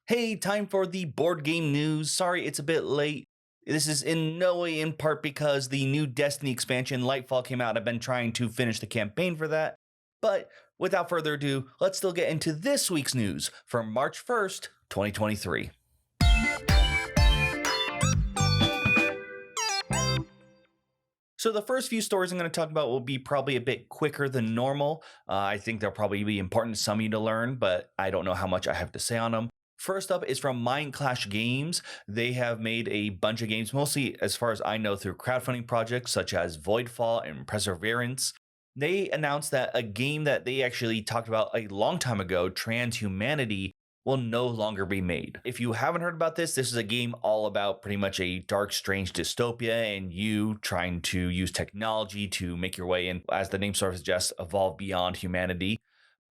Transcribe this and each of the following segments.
Hey, time for the board game news. Sorry, it's a bit late. This is in no way in part because the new Destiny expansion, Lightfall, came out. I've been trying to finish the campaign for that. But without further ado, let's still get into this week's news from March 1st, 2023. So the first few stories I'm going to talk about will be probably a bit quicker than normal. I think they'll probably be important to some of you to learn, but I don't know how much I have to say on them. First up is from Mindclash Games. They have made a bunch of games, mostly as far as I know through crowdfunding projects such as Voidfall and Perseverance. They announced that a game that they actually talked about a long time ago, Transhumanity, will no longer be made. If you haven't heard about this is a game all about pretty much a dark, strange dystopia and you trying to use technology to make your way in, as the name sort of suggests, evolve beyond humanity.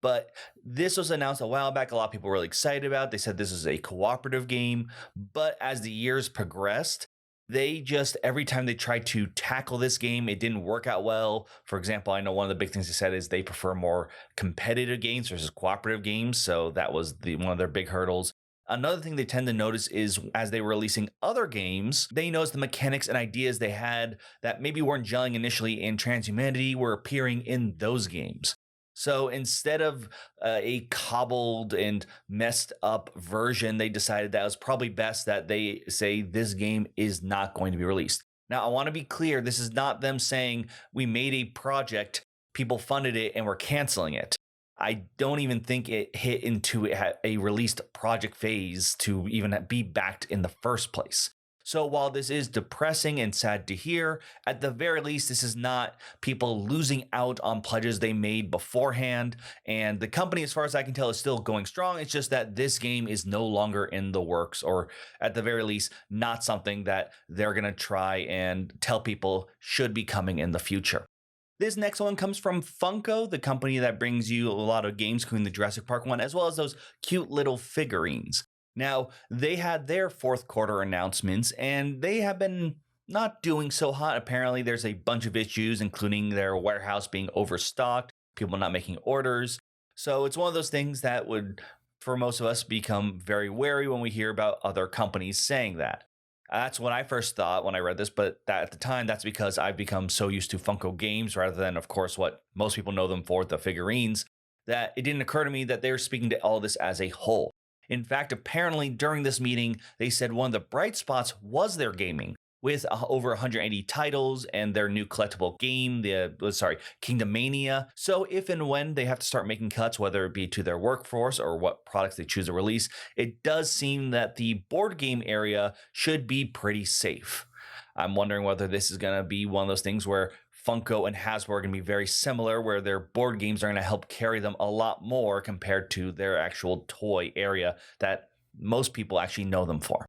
But this was announced a while back. A lot of people were really excited about it. They said this is a cooperative game. But as the years progressed, they just, every time they tried to tackle this game, it didn't work out well. For example, I know one of the big things they said is they prefer more competitive games versus cooperative games. So that was one of their big hurdles. Another thing they tend to notice is as they were releasing other games, they noticed the mechanics and ideas they had that maybe weren't gelling initially in Transhumanity were appearing in those games. So instead of a cobbled and messed up version, they decided that it was probably best that they say this game is not going to be released. Now, I want to be clear. This is not them saying we made a project, people funded it, and we're canceling it. I don't even think it hit into a released project phase to even be backed in the first place. So while this is depressing and sad to hear, at the very least, this is not people losing out on pledges they made beforehand. And the company, as far as I can tell, is still going strong. It's just that this game is no longer in the works, or at the very least, not something that they're going to try and tell people should be coming in the future. This next one comes from Funko, the company that brings you a lot of games, including the Jurassic Park one, as well as those cute little figurines. Now, they had their fourth quarter announcements, and they have been not doing so hot. Apparently, there's a bunch of issues, including their warehouse being overstocked, people not making orders. So it's one of those things that would, for most of us, become very wary when we hear about other companies saying that. That's what I first thought when I read this, but at the time, that's because I've become so used to Funko games rather than, of course, what most people know them for, the figurines, that it didn't occur to me that they were speaking to all this as a whole. In fact, apparently during this meeting, they said one of the bright spots was their gaming, with over 180 titles and their new collectible game, Kingdom Mania. So if and when they have to start making cuts, whether it be to their workforce or what products they choose to release, it does seem that the board game area should be pretty safe. I'm wondering whether this is going to be one of those things where Funko and Hasbro are going to be very similar, where their board games are going to help carry them a lot more compared to their actual toy area that most people actually know them for.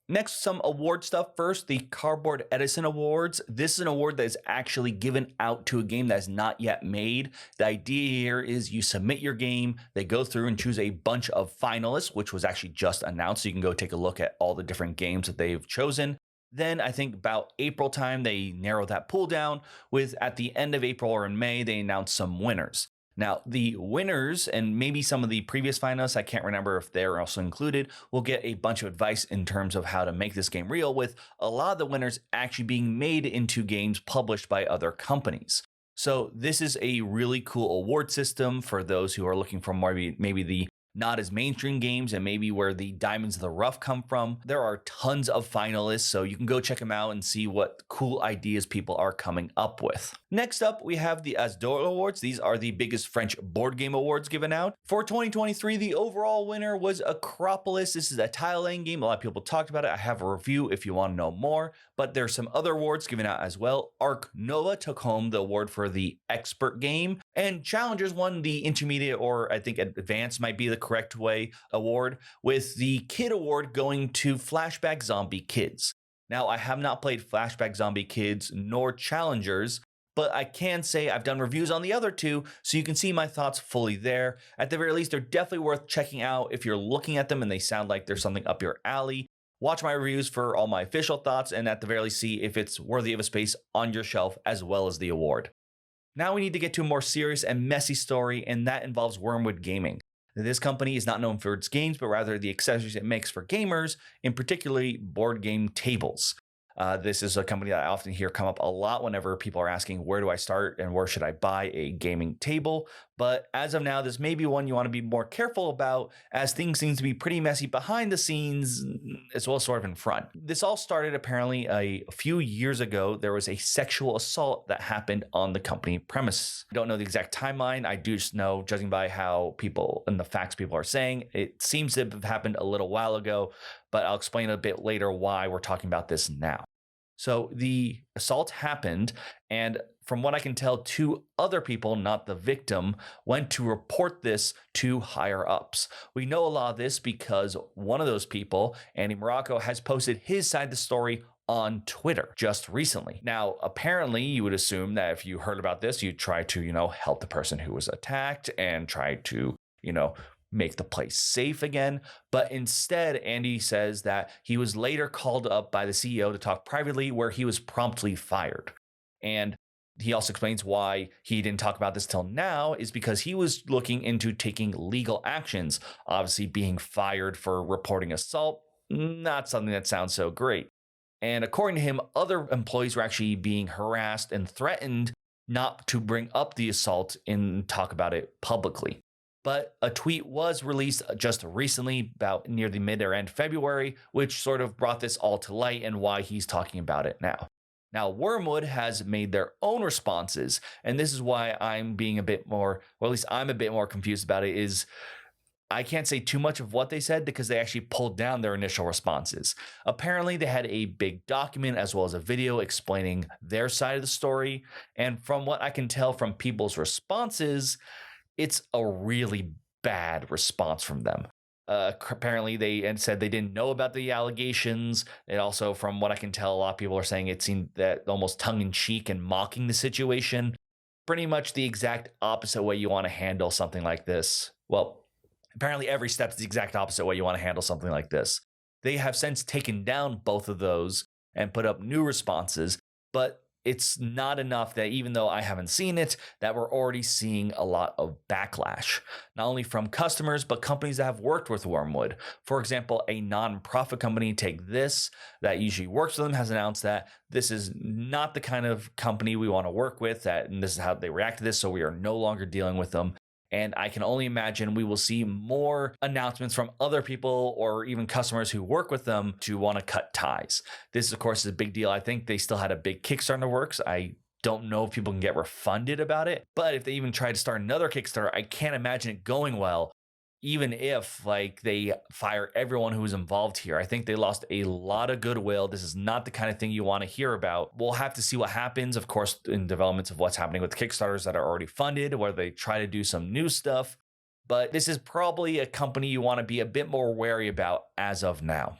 Next, some award stuff. First, the Cardboard Edison Awards. This is an award that is actually given out to a game that is not yet made. The idea here is you submit your game, they go through and choose a bunch of finalists, which was actually just announced. So you can go take a look at all the different games that they've chosen. Then I think about April time, they narrow that pool down with at the end of April or in May, they announce some winners. Now, the winners and maybe some of the previous finalists, I can't remember if they're also included, will get a bunch of advice in terms of how to make this game real, with a lot of the winners actually being made into games published by other companies. So this is a really cool award system for those who are looking for maybe the not as mainstream games and maybe where the diamonds of the rough come from. There are tons of finalists, so you can go check them out and see what cool ideas people are coming up with. Next up, we have the S.T.A.L.K.E.R Awards. These are the biggest French board game awards given out. For 2023, the overall winner was Acropolis. This is a tile laying game. A lot of people talked about it. I have a review if you want to know more, but there's some other awards given out as well. Arc Nova took home the award for the expert game, and Challengers won the intermediate, or I think advanced might be the correct way, award, with the Kid Award going to Flashback Zombie Kids. Now, I have not played Flashback Zombie Kids nor Challengers, but I can say I've done reviews on the other two, so you can see my thoughts fully there. At the very least, they're definitely worth checking out if you're looking at them and they sound like there's something up your alley. Watch my reviews for all my official thoughts, and at the very least, see if it's worthy of a space on your shelf as well as the award. Now we need to get to a more serious and messy story, and that involves Wyrmwood Gaming. This company is not known for its games, but rather the accessories it makes for gamers, in particularly board game tables. This is a company that I often hear come up a lot whenever people are asking, where do I start and where should I buy a gaming table? But as of now, this may be one you want to be more careful about, as things seem to be pretty messy behind the scenes as well as sort of in front. This all started apparently a few years ago. There was a sexual assault that happened on the company premise. I don't know the exact timeline. I do just know, judging by how people and the facts people are saying, it seems to have happened a little while ago, but I'll explain a bit later why we're talking about this now. So the assault happened, and from what I can tell, two other people, not the victim, went to report this to higher ups. We know a lot of this because one of those people, Andy Morocco, has posted his side of the story on Twitter just recently. Now, apparently, you would assume that if you heard about this, you'd try to, help the person who was attacked and try to, make the place safe again. But instead, Andy says that he was later called up by the CEO to talk privately, where he was promptly fired. And he also explains why he didn't talk about this till now is because he was looking into taking legal actions. Obviously, being fired for reporting assault, not something that sounds so great. And according to him, other employees were actually being harassed and threatened not to bring up the assault and talk about it publicly. But a tweet was released just recently, about near the mid or end February, which sort of brought this all to light and why he's talking about it now. Now, Wyrmwood has made their own responses, and this is why I'm being a bit more, or at least I'm a bit more confused about it, is I can't say too much of what they said because they actually pulled down their initial responses. Apparently, they had a big document as well as a video explaining their side of the story, and from what I can tell from people's responses, it's a really bad response from them. Apparently, they said they didn't know about the allegations. And also, from what I can tell, a lot of people are saying it seemed that almost tongue-in-cheek and mocking the situation. Pretty much the exact opposite way you want to handle something like this. Well, apparently every step is the exact opposite way you want to handle something like this. They have since taken down both of those and put up new responses, but it's not enough that even though I haven't seen it, that we're already seeing a lot of backlash, not only from customers, but companies that have worked with Wyrmwood. For example, a non-profit company, Take This, that usually works with them, has announced that this is not the kind of company we want to work with, and this is how they react to this, so we are no longer dealing with them. And I can only imagine we will see more announcements from other people or even customers who work with them to want to cut ties. This, of course, is a big deal. I think they still had a big Kickstarter in the works. I don't know if people can get refunded about it, but if they even try to start another Kickstarter, I can't imagine it going well. Even if they fire everyone who was involved here. I think they lost a lot of goodwill. This is not the kind of thing you want to hear about. We'll have to see what happens, of course, in developments of what's happening with the Kickstarters that are already funded, where they try to do some new stuff. But this is probably a company you want to be a bit more wary about as of now.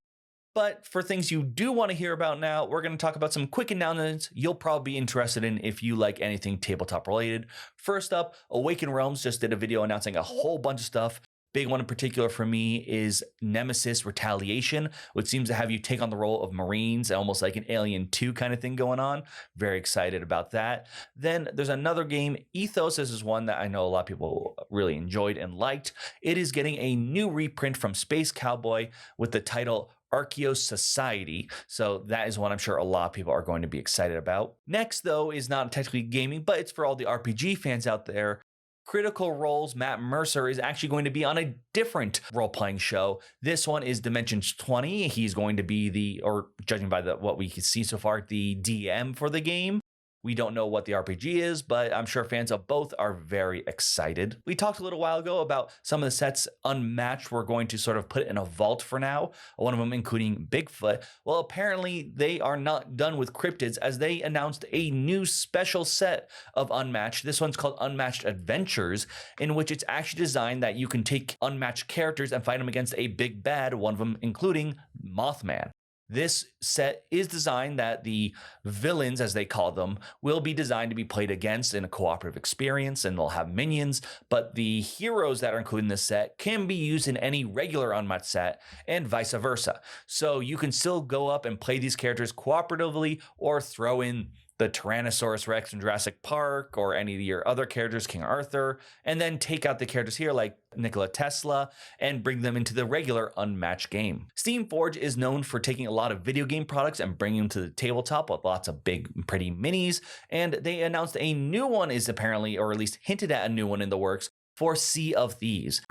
But for things you do want to hear about now, we're going to talk about some quick announcements you'll probably be interested in if you like anything tabletop related. First up, Awaken Realms just did a video announcing a whole bunch of stuff. Big one in particular for me is Nemesis Retaliation, which seems to have you take on the role of Marines, almost like an Alien 2 kind of thing going on. Very excited about that. Then there's another game, Ethos. This is one that I know a lot of people really enjoyed and liked. It is getting a new reprint from Space Cowboy with the title Archaeos Society. So that is one I'm sure a lot of people are going to be excited about. Next, though, is not technically gaming, but it's for all the RPG fans out there. Critical Role's Matt Mercer is actually going to be on a different role-playing show. This one is Dimensions 20. He's going to be judging by what we can see so far, the DM for the game. We don't know what the RPG is, but I'm sure fans of both are very excited. We talked a little while ago about some of the sets Unmatched we're going to sort of put in a vault for now, one of them including Bigfoot. Well, apparently they are not done with cryptids, as they announced a new special set of Unmatched. This one's called Unmatched Adventures, in which it's actually designed that you can take unmatched characters and fight them against a big bad, one of them including Mothman. This set is designed that the villains, as they call them, will be designed to be played against in a cooperative experience, and they'll have minions, but the heroes that are included in this set can be used in any regular Unmatched set, and vice versa. So you can still go up and play these characters cooperatively or throw in the Tyrannosaurus Rex from Jurassic Park or any of your other characters, King Arthur, and then take out the characters here like Nikola Tesla and bring them into the regular unmatched game. Steam Forge is known for taking a lot of video game products and bringing them to the tabletop with lots of big, pretty minis, and they announced a new one is apparently, or at least hinted at a new one in the works, for Sea of Thieves.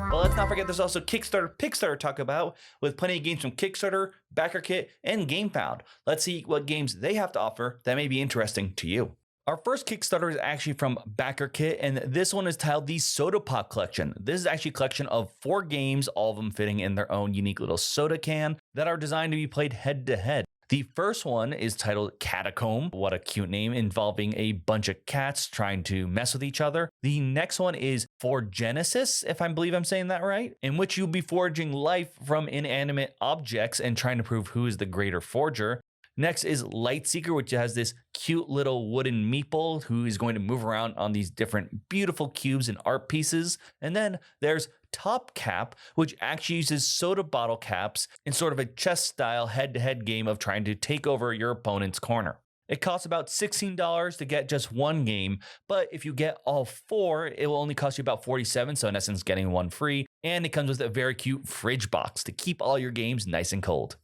But let's not forget there's also Kickstarter Pickstarter to talk about, with plenty of games from Kickstarter, BackerKit, and GameFound. Let's see what games they have to offer that may be interesting to you. Our first Kickstarter is actually from BackerKit, and this one is titled the Soda Pop Collection. This is actually a collection of 4 games, all of them fitting in their own unique little soda can, that are designed to be played head to head. The first one is titled Catacomb, what a cute name, involving a bunch of cats trying to mess with each other. The next one is For Genesis, if I believe I'm saying that right, in which you'll be forging life from inanimate objects and trying to prove who is the greater forger. Next is Lightseeker, which has this cute little wooden meeple who is going to move around on these different beautiful cubes and art pieces. And then there's Top Cap, which actually uses soda bottle caps in sort of a chess style head-to-head game of trying to take over your opponent's corner. It costs about $16 to get just one game, but if you get all 4, it will only cost you about $47, so in essence getting one free, and it comes with a very cute fridge box to keep all your games nice and cold.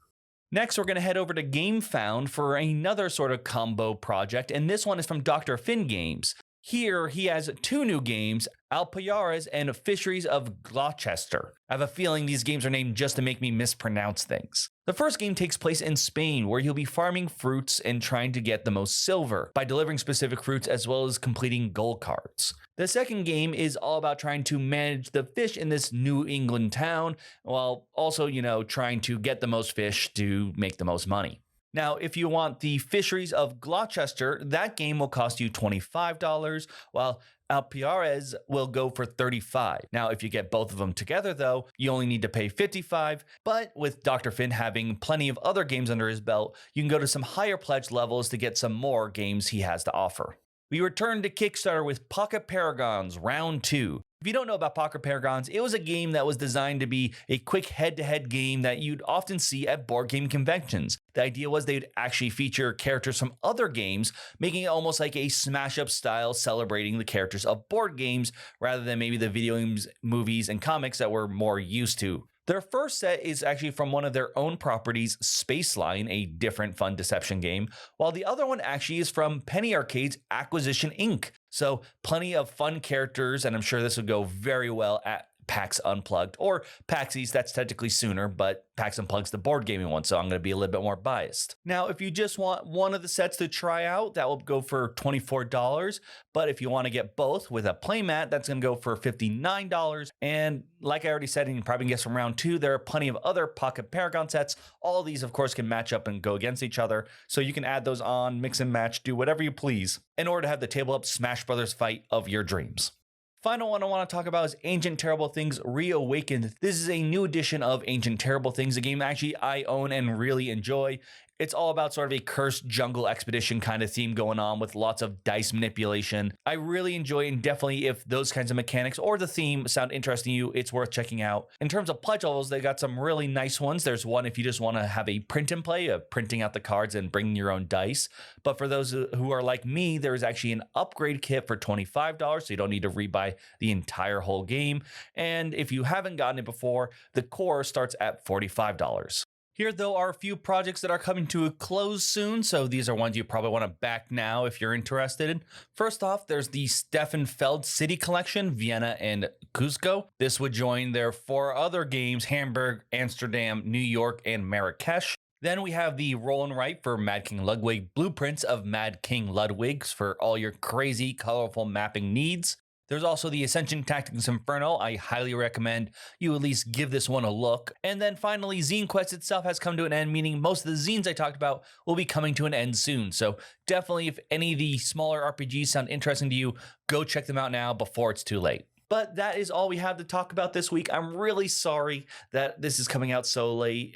Next, we're going to head over to GameFound for another sort of combo project, and this one is from Dr. Finn Games. Here, he has 2 new games, Alligations and Fisheries of Gloucester. I have a feeling these games are named just to make me mispronounce things. The first game takes place in Spain, where you'll be farming fruits and trying to get the most silver by delivering specific fruits as well as completing gold cards. The second game is all about trying to manage the fish in this New England town, while also, trying to get the most fish to make the most money. Now, if you want the Fisheries of Gloucester, that game will cost you $25, while Alligations will go for $35. Now, if you get both of them together, though, you only need to pay $55. But with Dr. Finn having plenty of other games under his belt, you can go to some higher pledge levels to get some more games he has to offer. We return to Kickstarter with Pocket Paragons Round 2. If you don't know about Pocket Paragons, it was a game that was designed to be a quick head-to-head game that you'd often see at board game conventions. The idea was they'd actually feature characters from other games, making it almost like a smash-up style celebrating the characters of board games rather than maybe the video games, movies, and comics that we're more used to. Their first set is actually from one of their own properties, Spaceline, a different fun deception game, while the other one actually is from Penny Arcade's Acquisition Inc. So plenty of fun characters, and I'm sure this would go very well at PAX Unplugged, or PAX East, that's technically sooner, but PAX Unplugged's the board gaming one, so I'm going to be a little bit more biased. Now, if you just want one of the sets to try out, that will go for $24, but if you want to get both with a playmat, that's going to go for $59, and like I already said, and you probably guess from round 2, there are plenty of other Pocket Paragon sets. All of these, of course, can match up and go against each other, so you can add those on, mix and match, do whatever you please, in order to have the tabletop Smash Brothers fight of your dreams. Final one I want to talk about is Ancient Terrible Things Reawakened. This is a new edition of Ancient Terrible Things, a game actually I own and really enjoy. It's all about sort of a cursed jungle expedition kind of theme going on with lots of dice manipulation. I really enjoy it, and definitely if those kinds of mechanics or the theme sound interesting to you, it's worth checking out. In terms of pledge levels, they got some really nice ones. There's one if you just want to have a print and play of printing out the cards and bringing your own dice. But for those who are like me, there's actually an upgrade kit for $25, so you don't need to rebuy the entire whole game. And if you haven't gotten it before, the core starts at $45. Here, though, are a few projects that are coming to a close soon, so these are ones you probably want to back now if you're interested. First off, there's the Stefan Feld City Collection, Vienna and Cusco. This would join their 4 other games, Hamburg, Amsterdam, New York, and Marrakesh. Then we have the Roll and Write for Mad King Ludwig Blueprints of Mad King Ludwig's for all your crazy, colorful mapping needs. There's also the Ascension Tactics Inferno. I highly recommend you at least give this one a look. And then finally, Zine Quest itself has come to an end, meaning most of the zines I talked about will be coming to an end soon. So definitely, if any of the smaller RPGs sound interesting to you, go check them out now before it's too late. But that is all we have to talk about this week. I'm really sorry that this is coming out so late,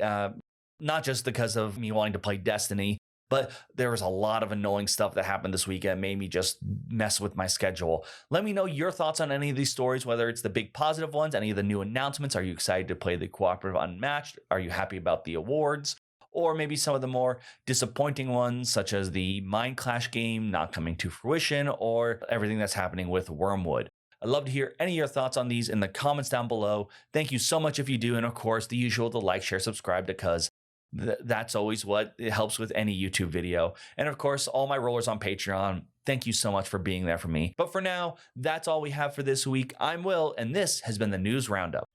not just because of me wanting to play Destiny, but there was a lot of annoying stuff that happened this weekend, made me just mess with my schedule. Let me know your thoughts on any of these stories, whether it's the big positive ones, any of the new announcements. Are you excited to play the Cooperative Unmatched? Are you happy about the awards? or maybe some of the more disappointing ones, such as the Mindclash game not coming to fruition, or everything that's happening with Wyrmwood. I'd love to hear any of your thoughts on these in the comments down below. Thank you so much if you do. And of course, the usual, the like, share, subscribe, because that's always what it helps with any YouTube video. And of course, all my rollers on Patreon, thank you so much for being there for me. But for now, that's all we have for this week. I'm Will, and this has been the News Roundup.